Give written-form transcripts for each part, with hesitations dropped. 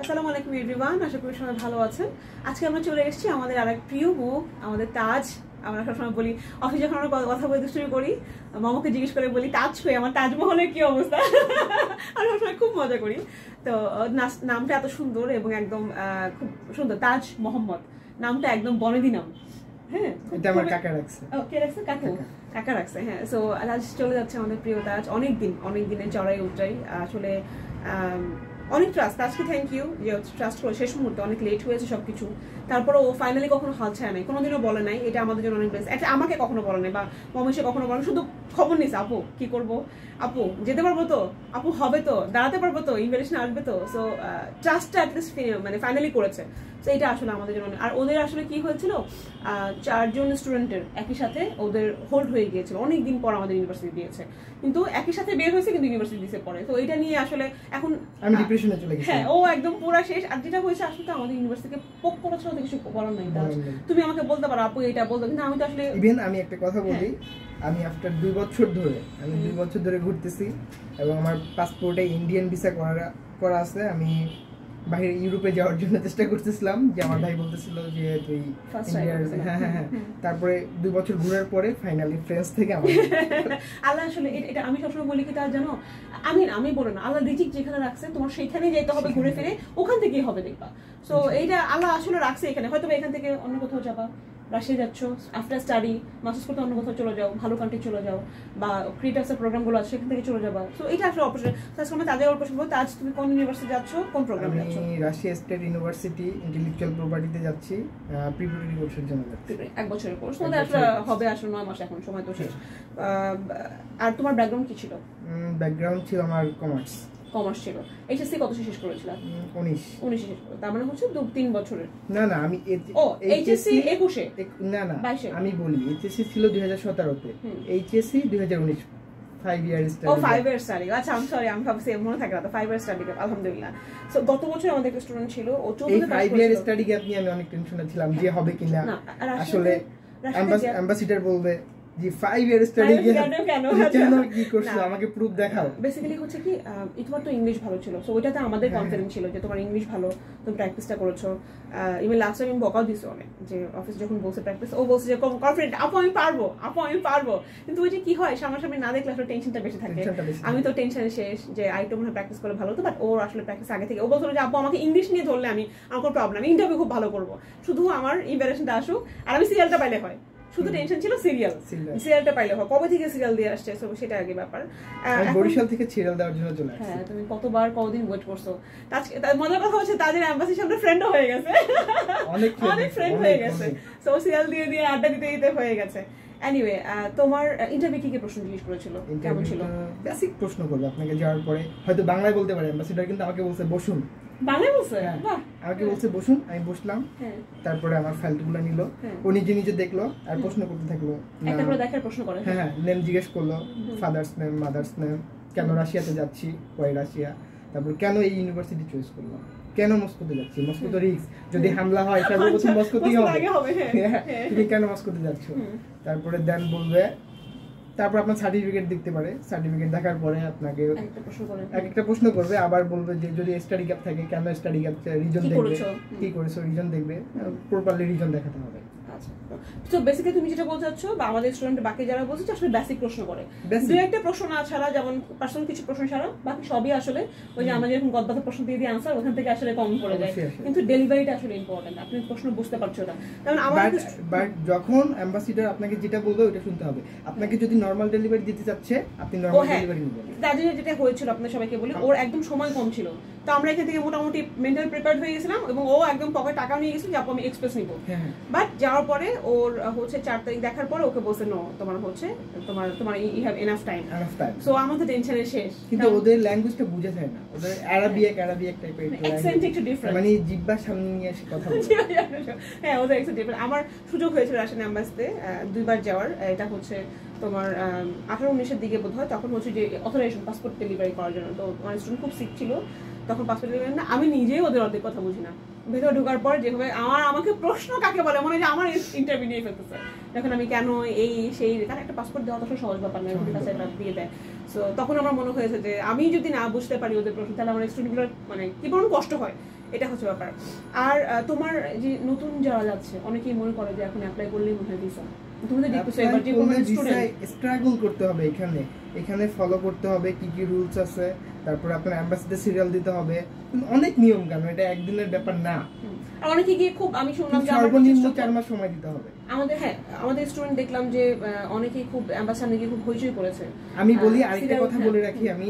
আসসালামু আলাইকুম এভরিওয়ান, আশা করি সবাই ভালো আছেন। আজকে আমরা চলে এসেছি আমাদের আরেক প্রিয় মুখ, আমাদের তাজ। আমরা সবসময় বলি, অফিসে যখন আমরা কথা বলতে শুরু করি, মামাকে জিজ্ঞেস করে বলি তাজ কই, আমার তাজমহলের কি অবস্থা। আমরা সবসময় খুব মজা করি। তো নামটা এত সুন্দর এবং একদম খুব সুন্দর, তাজ মোহাম্মদ নামটা একদম বনেদি নাম। হ্যাঁ, এটা আমার কাকা রাখছে। কে রাখছে? কাকা রাখছে। হ্যাঁ, সো আজ চলে যাচ্ছে আমাদের প্রিয় তাজ। অনেক দিনের চড়াই উতরাই, আসলে অনেক ট্রাস্ট। আজকে থ্যাংক ইউ যে ট্রাস্ট করে শেষ মুহূর্তে অনেক লেট হয়েছে সবকিছু, তারপরে ও ফাইনালি কখনো হাল ছায় নাই, কোনোদিনও বলে নাই। এটা আমাদের জন্য অনেক বেস্ট। একটা আমাকে কখনো বলে নাই বা মমেশে কখনো বলে, শুধু খবর নিস আপু কি করবো, আপু যেতে পারবো তো, আপু হবে তো, দাঁড়াতে পারবো তো, ইনভিটেশন আসবে তো। সো ট্রাস্টটা অ্যাটলিস্ট মানে ফাইনালি করেছে। তো এটা আসলে আমাদের জন্য। আর ওদের আসলে কি হয়েছিল, 4 জন স্টুডেন্টের একই সাথে ওদের হোল্ড হয়ে গিয়েছিল, অনেকদিন পর আমাদের ইউনিভার্সিটি দিয়েছে, কিন্তু একই সাথে বের হয়েছে কিন্তু ইউনিভার্সিটি দিতে পরে। তো এটা নিয়ে আসলে এখন আমি ডিপ্রেশনে চলে গেছি। হ্যাঁ, ও একদম পুরো শেষ। আর যেটা হয়েছে আসলে আমাদের ইউনিভার্সিটিকে পোক করা ছাড়া কিছু বলার নাই। তুমি আমাকে বলতে পারো আপু এটা বলতো, কিন্তু আমি তো আসলে ইভেন আমি একটা কথা বলি, আমি আফটার 2 বছর ধরে ঘুরতেছি এবং আমার পাসপোর্টে ইন্ডিয়ান ভিসা করা আছে। আমি বাইরে ইউরোপে যাওয়ার জন্য চেষ্টা করতেছিলাম, যে আমার ভাই বলতেছিল যে তুই হ্যাঁ। তারপরে 2 বছর ঘোরার পরে ফাইনালি ফ্রেন্স থেকে আমার আল্লাহ আসলে এটা আমি সবসময় বলি কি তার জানো, আমি বলো না, আল্লাহ রিজিক যেখানে রাখছে তোমার সেইখানেই যেতে হবে, ঘুরে ফিরে ওখান থেকেই হবে দেখবা। সো এইটা আল্লাহ আসলে রাখছে এখানে, হয়তো এখান থেকে অন্য কোথাও যাবা, রাশিয়া যাচ্ছ আফটার স্টাডি, মাস্টার্স করতে অন্য কোথাও চলে যাও, ভালো কান্ট্রি চলে যাও, বা ক্রিয়েটিভসের প্রোগ্রামগুলো আছে সেখান থেকে চলে যাবা। সো এটা আসলে অপরচুনিটি। আজকে তাদের অপরচুনিটি বলতে, আজ তুমি কোন ইউনিভার্সিটি যাচ্ছ, কোন প্রোগ্রামে যাচ্ছ? আমি রাশিয়া স্টেট ইউনিভার্সিটি ইন্টেলেকচুয়াল প্রপার্টিতে যাচ্ছি, প্রিপারেটরি কোর্সের জন্য যাচ্ছি। 1 বছরের কোর্স, তোমাদের আসলে হবে আসলে 9 মাস, এখন সময় তো শেষ। আর তোমার ব্যাকগ্রাউন্ড কি ছিল? ব্যাকগ্রাউন্ড ছিল আমার কমার্স ছিল। এইচএসসি কত শেষ করেছিল? 19 শেষ করে, তার মানে হচ্ছে 3 বছরের। না আমি এইচএসসি 21 না আমি বলি, এইচএসসি ছিল 2017 তে, এইচএসসি 2019, 5 ইয়ার স্টাডি। 5 ইয়ার স্টাডি। আচ্ছা, আমি সরি, আমি ভাবছি মনে থাকে না তো। 5 ইয়ার স্টাডি, আলহামদুলিল্লাহ। সো গত বছর আমাদের একটা স্টুডেন্ট ছিল, ও 14 5 ইয়ার স্টাডি গ্যাপ নিয়ে আমি অনেক টেনশনে ছিলাম যে হবে কিনা। আসলে অ্যাম্বাসিডার বলবে যে 5 ইয়ার স্টাডি কেন কি করছো, আমাকে প্রুফ দেখাও। বেসিক্যালি হচ্ছে কি, তোমার তো ইংলিশ ভালো ছিল, সো ওইটাতে আমাদের কনফিডেন্স ছিল যে তোমার ইংলিশ ভালো, তুমি প্র্যাকটিসটা করেছো। ইভেন লাস্ট টাইম আমি বকাও দিছো অনেক, যে অফিস যখন বলছে প্র্যাকটিস, ও বলছে যে কনফিডেন্ট, আপু আমি পারবো। কিন্তু ওই যে কি হয়, সামনাসামনি না দেখলে আসলে টেনশনটা বেশি থাকে। আমি তো টেনশনে শেষ যে আইটো মনে হয় প্র্যাকটিস করলে ভালো হতো, বাট ওর আসলে প্র্যাকটিস আগে থেকে। ও বলছিল যে আপু আমাকে ইংলিশ নিয়ে ধরলে আমার কোনো প্রবলেম, আমি ইন্টারভিউ খুব ভালো করবো, শুধু আমার ইম্প্রেশনটা আসুক আর আমি সিরিয়ালটা পাইলে হয়। শুধু টেনশন ছিল সিরিয়ালটা পাইলে হয়। কবে থেকে সিরিয়াল দিয়ে আসছে, সেটা আগে ব্যাপার। বরিশাল থেকে সিরিয়াল দেওয়ার জন্য চলে আসছে। হ্যাঁ, তুমি কতদিন ওয়েট করছো। মজার কথা হচ্ছে তাদের এমবাসির সামনে ফ্রেন্ডও হয়ে গেছে, অনেক ফ্রেন্ড হয়ে গেছে। সো সিরিয়াল দিয়ে আড্ডা দিতে হয়ে গেছে। এনিওয়ে, তোমার ইন্টারভিউ কি প্রশ্ন জিজ্ঞেস করেছিল, কেমন ছিল? বেসিক প্রশ্ন করবে আপনাকে যাওয়ার পরে, হয়তো বাংলায় বলতে পারে এমবাসিডার, কিন্তু আমাকে বলছে বসুন। বাংলায় বলছে? বাহ, আমাকে বলছে বসুন, আমি বসলাম। তারপরে আমার ফাইলগুলো নিল, ও নিজে দেখলো আর প্রশ্ন করতে থাকলো। একটা করে দেখার প্রশ্ন করে। হ্যাঁ, নেম জিজ্ঞেস করলো, ফাদার্স নেম, মাদার্স নেম, কেন রাশিয়াতে যাচ্ছি, ওয়াই রাশিয়া, তারপর কেন এই ইউনিভার্সিটি চয়েস করলাম, কেন মস্কোতে যাচ্ছি, মস্কো তো রিস্ক, যদি হামলা হয় সর্বপ্রথম মস্কোতেই হবে, তুমি কেন মস্কোতে যাচ্ছ। তারপরে দেন বলবে, তারপর আপনার সার্টিফিকেট দেখতে পারে, সার্টিফিকেট দেখার পরে আপনাকে একটা প্রশ্ন করবে, আবার বলবে যে যদি স্টাডি গ্যাপ থাকে, কেন স্টাডি গ্যাপ, রিজন দেখবে, কি করেছো রিজন দেখবে, প্রপারলি রিজন দেখাতে হবে। তো বেসিক্যালি তুমি যেটা বলতে চাচ্ছ, বা আমাদের স্টুডেন্ট বাকি যারা বলছে আসলে বেসিক প্রশ্ন করে, দুই একটা প্রশ্ন না ছাড়া, যেমন পার্সোনাল কিছু প্রশ্ন ছাড়া বাকি সবই আসলে ওই যে আমরা যেরকম গদ্বাতে প্রশ্ন দিয়ে আনসার, ওখান থেকে আসলে কম পড়ে যায়। কিন্তু ডেলিভারিটা আসলে ইম্পর্টেন্ট, আপনি প্রশ্ন বুঝতে পারছো না। কারণ বাট যখন অ্যাম্বাসিডার আপনাকে যেটা বলবে ওটা শুনতে হবে। আপনাকে যদি নরমাল ডেলিভারি দিতে চাচ্ছে, আপনি নরমাল ডেলিভারি নেবেন। তাদের যেটা হয়েছিল, আপনাদের সবাইকে বলি, ওর একদম সময় কম ছিল, তো আমরা এখান থেকে মোটামুটি মেন্টাল প্রিপেয়ার্ড হয়ে গেছিলাম, এবং ও একদম পকেটে টাকা নিয়ে গেছিল যে আপু আমি এক্সপ্রেস নিব। বাট যাওয়ার পরে ওর হচ্ছে 4 তারিখ দেখার পরে ওকে বলছে নো, তোমার you have enough time. So আমাদের টেনশনের শেষ। কিন্তু ওদের ল্যাঙ্গুয়েজটা বুঝে যায় না, ওদের আরাবিক টাইপের অ্যাকসেন্ট একটু ডিফারেন্ট, মানে জিহ্বা সামনে নিয়ে এসে কথা বলে। হ্যাঁ, ওদের অ্যাকসেন্ট ডিফারেন্ট। আমার সুযোগ হয়েছিল রাশিয়ান এম্বাসিতে 2 বার যাওয়ার। এটা হচ্ছে তোমার 18-19 দিকে বোধ হয়, তখন হচ্ছে যে অথরাইজেশন পাসপোর্ট ডেলিভারি করার জন্য। তো আমার স্টুডেন্ট খুব সিক ছিল তখন, পাসপোর্ট ডেলিভারি না, আমি নিজেই ওদের অর্ধেক কথা বুঝি না। ভেতরে ঢোকার পর যেভাবে আমাকে প্রশ্ন কাকে বলে, মনে হয় যে আমার ইন্টারভিউ নিয়ে ফেলতেছে, যখন আমি কেন সেই, কারণ একটা পাসপোর্ট দেওয়া তো সহজ ব্যাপার না, ওদের কাছে এটা দিয়ে দেয়। সো তখন আমার মনে হয়েছে যে আমি যদি না বুঝতে পারি ওদের প্রশ্ন, তাহলে আমার স্টুডেন্টগুলোর মানে কি বড় কষ্ট হয়। এটা হচ্ছে ব্যাপার। আর তোমার যে নতুন যারা যাচ্ছে অনেকেই মনে করে যে এখন অ্যাপ্লাই করলেই মনে হয় ভিসা, তুমি তো দেখতেছো এবার যে কোনো স্টুডেন্ট স্ট্রাগল করতে হবে, এখানে ফলো করতে হবে কি কি রুলস আছে, তারপর আপনার এমবাসিতে সিরিয়াল দিতে হবে, অনেক নিয়ম কানুন, এটা একদিনের ব্যাপার না। আর অনেকে গিয়ে খুব, আমি শুনলাম যে সর্বনিম্ন 4 মাস সময় দিতে হবে আমাদের। হ্যাঁ, আমাদের স্টুডেন্ট দেখলাম যে অনেকেই খুব এমবাসিতে গিয়ে খুব হইচই করেছে। আমি বলি আরেকটা কথা বলে রাখি, আমি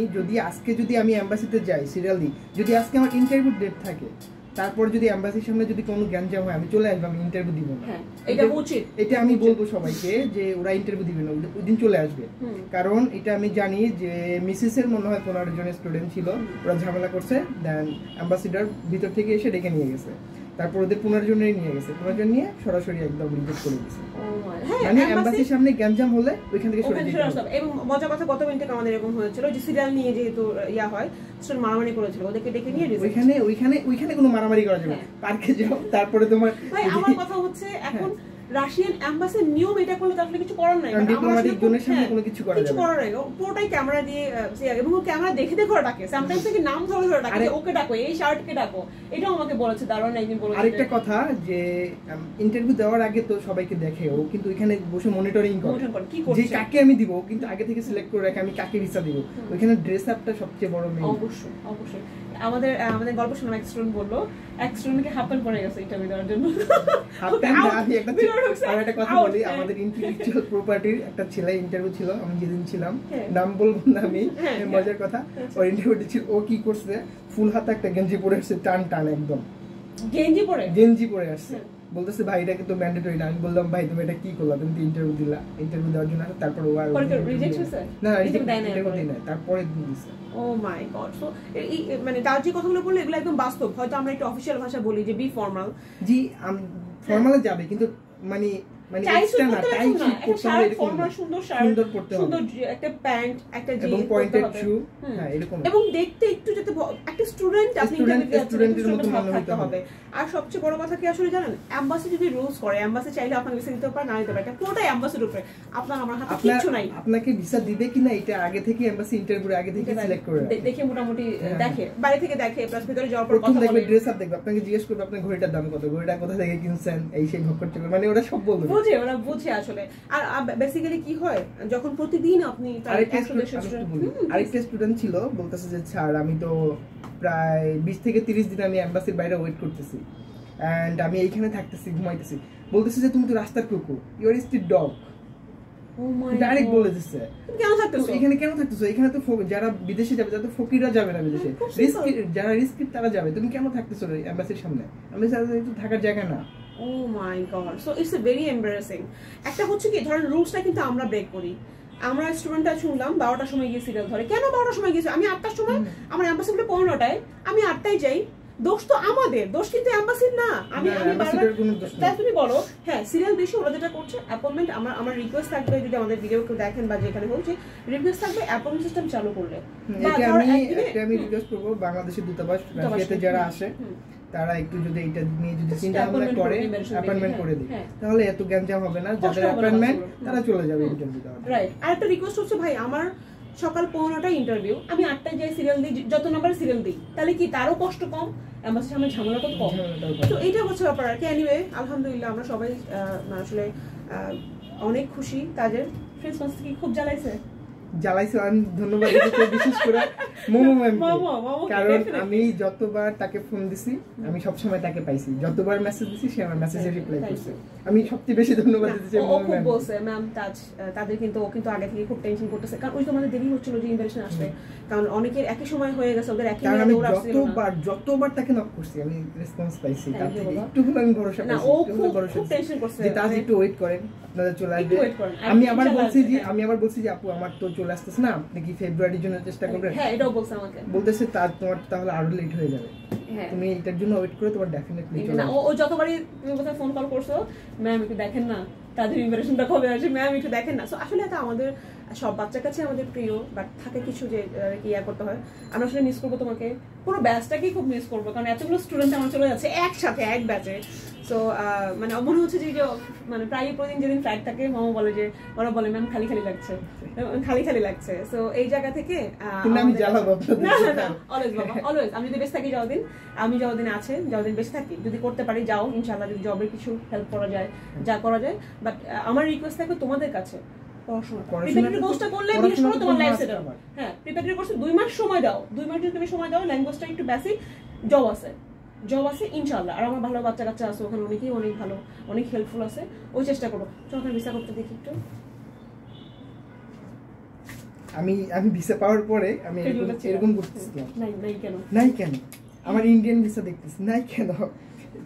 যদি আমি এমবাসিতে যাই সিরিয়াল দিই, যদি আজকে আমার ইন্টারভিউ ডেট থাকে, তারপর যদি এমবাসির সামনে যদি কোনো গ্যাঞ্জাম হয়, আমি চলে আসবো, আমি ইন্টারভিউ দিব না। এটা উচিত, এটা আমি বলবো সবাইকে যে ওরা ইন্টারভিউ দিবে না, ওই দিন চলে আসবে। কারণ এটা আমি জানি যে মিসিস এর মনে হয় 15 জন স্টুডেন্ট ছিল, ওরা ঝামেলা করছে, দেন অ্যাম্বাসিডার ভিতর থেকে এসে ডেকে নিয়ে গেছে, তারপর ওদের 15 জনেরই নিয়ে গেছে, 15 জন নিয়ে সরাসরি একদম রিজেক্ট করে দিয়েছে। মানে এমবাসির সামনে গ্যাঞ্জাম হলে ওইখান থেকে সরে যেতে হবে। এবং মজার কথা, গত মিনিটে আমাদের এরকম হয়েছিল যে সিরিয়াল নিয়ে যেহেতু ইয়া হয়, স্টুডেন্ট মারামারি করেছিল, ওদেরকে ডেকে নিয়ে ওইখানে কোনো মারামারি করা যাবে না, পার্কে যাও, তারপরে তোমার ভাই আমার কথা হচ্ছে এখন রাশিয়ান এমবাসির নিয়ম এটা করলে আসলে কিছু করার নাই, ডিপ্লোম্যাটিক জোনের সামনে কোনো কিছু করা যাবে না, কিছু করার নাই, পুরোটাই ক্যামেরা দিয়ে, এবং ক্যামেরা দেখে দেখে ডাকে, সামটাইমস থেকে নাম ধরে ধরে ডাকে, ওকে ডাকো, এই শার্টকে ডাকো। এটাও আমাকে বলেছে দারুণ একদিন বলেছে। আরেকটা কথা যে ইন্টারভিউ দেওয়ার আগে তো সবাইকে দেখে, ও কিন্তু এখানে বসে মনিটরিং করে কি করছে, যে কাকে আমি দিব, কিন্তু আগে থেকে সিলেক্ট করে রাখে আমি কাকে ভিসা দিব। ওখানে ড্রেস আপটা সবচেয়ে বড় মেইন। অবশ্যই আমাদের গল্প শুনলাম, এক স্টুডেন্ট বললো এক স্টুডেন্টকে হাফ প্যান্ট পরে গেছে ইন্টারভিউ দেওয়ার জন্য। আর একটা কথা বলি, আমাদের ইন্টেলেকচুয়াল প্রপার্টির একটা ছেলে ইন্টারভিউ ছিল, আমি যেদিন ছিলাম, নাম বলবো না আমি, মজার কথা, ওর ইন্টারভিউটি ছিল, ও কি করছে, ফুল হাতা একটা গেঞ্জি পরে আসছে, টান একদম গেঞ্জি পরে আসছে, বলতেছে ভাই এটা কিন্তু ম্যান্ডেটরি না। আমি বললাম ভাই তুমি এটা কি করলা, তুমি তো ইন্টারভিউ দিলা, ইন্টারভিউ দেওয়ার জন্য, তারপর ও আর রিজেক্ট হয়েছে না, রিজেক্ট দেয় না, তারপরে দিছে। ও মাই গড। সো মানে তার যে কথাগুলো বললো এগুলো একদম বাস্তব। হয়তো আমরা একটু অফিশিয়াল ভাষা বলি যে বি ফর্মাল, জি ফর্মালে যাবে, কিন্তু মানে এক্সট্রা না, টাই করতে হবে, এরকম সুন্দর পড়তে হবে, সুন্দর একটা প্যান্ট, একটা জিন্স, এবং পয়েন্টেড শু, হ্যাঁ এরকম, এবং দেখতে একটু যাতে একটা স্টুডেন্ট, আপনি স্টুডেন্টের মতো মনে হতে হবে। আর সবচেয়ে বড় কথা কি আসলে জানেন, এমবাসি যদি রুলস করে, এমবাসি চাইলে আপনাকে ভিসা দিতে পারে, না দিতে পারে, এটা পুরোটাই এমবাসির উপরে, আপনার আমার হাতে কিছু নাই। আপনাকে ভিসা দিবে কিনা এটা আগে থেকে এমবাসি ইন্টারভিউ আগে থেকে সিলেক্ট করে দেখে মোটামুটি দেখে, বাইরে থেকে দেখে, প্লাস ভিতরে যাওয়ার পর কথা বলে, ড্রেস আপ দেখবে, আপনাকে জিজ্ঞেস করবে আপনার ঘড়িটার দাম কত, ঘড়িটা কোথা থেকে কিনছেন, এই সেই ভোগ করতে, মানে ওরা সব বলবে, ওরা বুঝে আসলে। আর বেসিক্যালি কি হয়, যখন প্রতিদিন আপনি আরেকটা স্টুডেন্ট ছিল, বলতেছে যে স্যার আমি তো প্রায় 20 থেকে 30 দিন আমি এমবাসির বাইরে ওয়েট করতেছি, এন্ড আমি এইখানে থাকতেছি, ঘুমাইতেছি, বলতেছে যে তুমি তো রাস্তার কুকুর, you are street dog, direct বলে দিচ্ছে। এখানে কেন থাকতেছো, এখানে তো যারা বিদেশে যাবে, যারা তো ফকিররা যাবে না বিদেশে, যারা রিস্কি তারা যাবে, তুমি কেন থাকতেছো এমবাসির সামনে, আমি থাকার জায়গা না। Oh my god, so it's a very embarrassing. একটা হচ্ছে কি, ধরেন রুলসটা কিন্তু আমরা ব্রেক করি। আমরা স্টুডেন্টটা শুনলাম 12টার সময় গিয়ে সিরিয়াল ধরে, কেন 12টার সময় গেছে, আমি 8টার সময়, আমার এমবাসি বলে 15টায়, আমি 8টায় যাই, দোষ তো আমাদের, দোষ কিন্তু এমবাসির না। আমি তুমি বলো, হ্যাঁ সিরিয়াল বেশি, ওরা যেটা করছে অ্যাপয়েন্টমেন্ট, আমার রিকোয়েস্ট থাকবে, যদি আমাদের ভিডিও কেউ দেখেন বা যেখানে হচ্ছে, রিকোয়েস্ট থাকবে অ্যাপয়েন্টমেন্ট সিস্টেম চালু করলে। আমি রিকোয়েস্ট করবো বাংলাদেশের দূতাবাস রাশিয়াতে যারা আসে, তারা একটু যদি এটা নিয়ে যদি চিন্তা ভাবনা করে অ্যাপয়েন্টমেন্ট করে দিই, তাহলে এত গ্যাঞ্জাম হবে না, যাদের অ্যাপয়েন্টমেন্ট তারা চলে যাবে ইন্টারভিউ দেওয়ার। রাইট। আর একটা রিকোয়েস্ট হচ্ছে ভাই, আমার সকাল 15টায় ইন্টারভিউ, আমি 8টায় যাই সিরিয়াল দিই, যত নাম্বার সিরিয়াল দিই, তাহলে কি তারও কষ্ট কম, এমবাসির সামনে ঝামেলাটা কম। তো এইটা হচ্ছে ব্যাপার আর কি। এনিওয়ে আলহামদুলিল্লাহ আমরা সবাই আসলে অনেক খুশি। তাদের ক্রিসমাস কি খুব জ্বালাইছে, আমি ধন্যবাদ দিতে, বিশেষ করে মোমো ম্যাম, কারণ আমি যতবার তাকে ফোন দিছি, আমি সবসময় তাকে পাইছি, যতবার মেসেজ দিছি সে আমার মেসেজে রিপ্লাই করছে। আমি সবচেয়ে বেশি ধন্যবাদ দিতে মোমো ম্যাম বলছে, ম্যাম তাদের কিন্তু ও কিন্তু আগে থেকে খুব টেনশন করতেছে, কারণ ওই তো আমাদের দেরি হচ্ছিল যে ইনভিটেশন আসবে, কারণ অনেকের একই সময় হয়ে গেছে, ওদের একই সময়, আমি যতবার তাকে নক করছি আমি রেসপন্স পাইছি, তার থেকে একটু আমি ভরসা পাইছি, ও খুব টেনশন করছে যে তাজ একটু ওয়েট করেন, আপনাদের চলে আসবে। আমি আবার বলছি যে আপু আমার তো চলে আসতেছে না, আপনি কি ফেব্রুয়ারির জন্য চেষ্টা করবেন? হ্যাঁ এটাও বলছে আমাকে, বলতেছে তোমার তাহলে আরো লেট হয়ে যাবে, তুমি এটার জন্য ওয়েট করে তোমার ডেফিনেটলি চলে আসবে। ও যতবারই তুমি কোথাও ফোন কল করছো, ম্যাম একটু দেখেন না তাদের ইনভিটেশনটা কবে আসে, ম্যাম একটু দেখেন না। সো আসলে এটা আমাদের সব বাচ্চার কাছে আমাদের প্রিয়, বাট থাকে কিছু যে ইয়া করতে হয়। আমরা আসলে মিস করবো তোমাকে, পুরো ব্যাচটাকেই খুব মিস করবো, কারণ এতগুলো স্টুডেন্ট আমার চলে যাচ্ছে একসাথে এক ব্যাচে। সো মানে মনে হচ্ছে যে মানে প্রায় প্রতিদিন যেদিন ফ্লাইট থাকে মামা বলে যে, ওরা বলে ম্যাম খালি খালি লাগছে, খালি খালি লাগছে। সো এই জায়গা থেকে অলওয়েজ বাবা অলওয়েজ, আমি যদি বেঁচে থাকি যতদিন, আমি যতদিন আছে যতদিন বেঁচে থাকি, যদি করতে পারি যাও ইনশাআল্লাহ, যদি জবের কিছু হেল্প করা যায় যা করা যায়। বাট আমার রিকোয়েস্ট থাকবে তোমাদের কাছে, প্রিপারেটরি কোর্সটা করলে বিশেষ করে তোমার লাইফ সেট হবে। হ্যাঁ, প্রিপারেটরি কোর্সে 2 মাস সময় দাও, 2 মাস যদি তুমি সময় দাও, ল্যাঙ্গুয়েজটা একটু বেসিক, জব আছে ইনশাআল্লাহ। আর আমার ভালো বাচ্চা কাচ্চা আছে ওখানে, অনেকেই অনেক ভালো, অনেক হেল্পফুল আছে, ওই চেষ্টা করো। চলো ভিসা করতে দেখি একটু। আমি ভিসা পাওয়ার পরে আমি এরকম করতেছিলাম, নাই কেন আমার ইন্ডিয়ান ভিসা দেখতেছি, নাই কেন,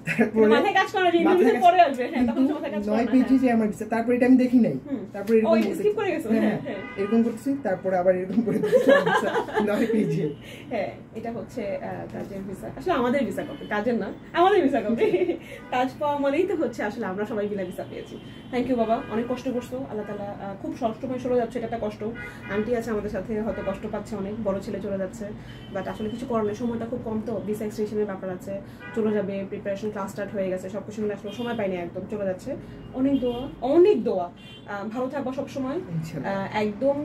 তারপরে মাথায় কাজ করে ইন্ডিয়ান ভিসা পরে আসবে। হ্যাঁ, তখন মাথায় কাজ করে 9 পেজে যে আমার ভিসা, তারপরে এটা আমি দেখি নাই, তারপরে এরকম স্কিপ করে গেছো। হ্যাঁ, এরকম করতেছি, তারপরে আবার এরকম করে দিচ্ছি 9 পেজে। হ্যাঁ, এটা হচ্ছে কাজের ভিসা, আসলে আমাদের ভিসা কপি, কাজের না, আমাদের ভিসা কপি। কাজ পাওয়া মানেই তো হচ্ছে আসলে আমরা সবাই মিলে ভিসা পেয়েছি। থ্যাংক ইউ বাবা, অনেক কষ্ট করছো, আল্লাহ তাআলা খুব সময় চলে যাচ্ছে, এটা একটা কষ্ট। আন্টি আছে আমাদের সাথে, হয়তো কষ্ট পাচ্ছে অনেক, বড় ছেলে চলে যাচ্ছে, বাট আসলে কিছু করার নেই, সময়টা খুব কম, তো ভিসা এক্সটেনশনের ব্যাপার আছে, চলে যাবে, প্রিপারেশন ক্লাস স্টার্ট হয়ে গেছে, সবকিছু মিলে আসলে সময় পাইনি, একদম চলে যাচ্ছে। অনেক দোয়া, ভালো থাকবা সবসময়, একদম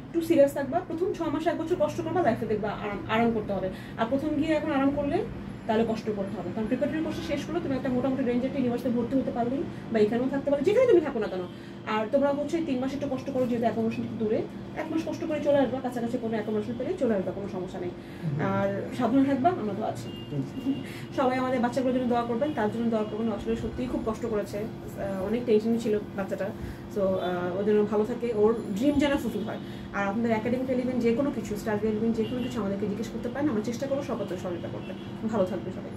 একটু সিরিয়াস থাকবা, প্রথম 6 মাস 1 বছর কষ্ট করবা, লাইফে দেখবা আরাম করতে হবে। আর প্রথম গিয়ে এখন আরাম করলে তাহলে কষ্ট করতে হবে, কারণ প্রিপারেটরি কোর্স শেষ করলে তুমি একটা মোটামুটি রেঞ্জের একটা ইউনিভার্সিটি ভর্তি হতে পারলেই, বা এখানেও থাকতে পারলে, যেখানে তুমি থাকো না কেন। আর তোমরা হচ্ছে 3 মাস একটু কষ্ট করো, যেহেতু অ্যাকোমোডেশন দূরে, 1 মাস কষ্ট করে চলে আসবা, কাছাকাছি কোনো অ্যাকোমোডেশন পেলে চলে আসবা, কোনো সমস্যা নেই। আর সাবধান থাকবা, আমরা তো আছি। সবাই আমাদের বাচ্চাগুলোর জন্য দোয়া করবেন, তার জন্য দোয়া করবেন, আসলে সত্যিই খুব কষ্ট করেছে, অনেক টেনশন ছিল বাচ্চাটা। সো ওর জন্য ভালো থাকে, ওর ড্রিম যেন ফুলফিল হয়। আর আপনাদের একাডেমিক এলিমেন্ট যে কোনো কিছু, স্টাডি এলিমেন্ট যে কোনো কিছু আমাদেরকে জিজ্ঞেস করতে পারেন, আমরা চেষ্টা করবো সর্বোচ্চ সহযোগিতা করতে। ভালো থাকবে সবাই।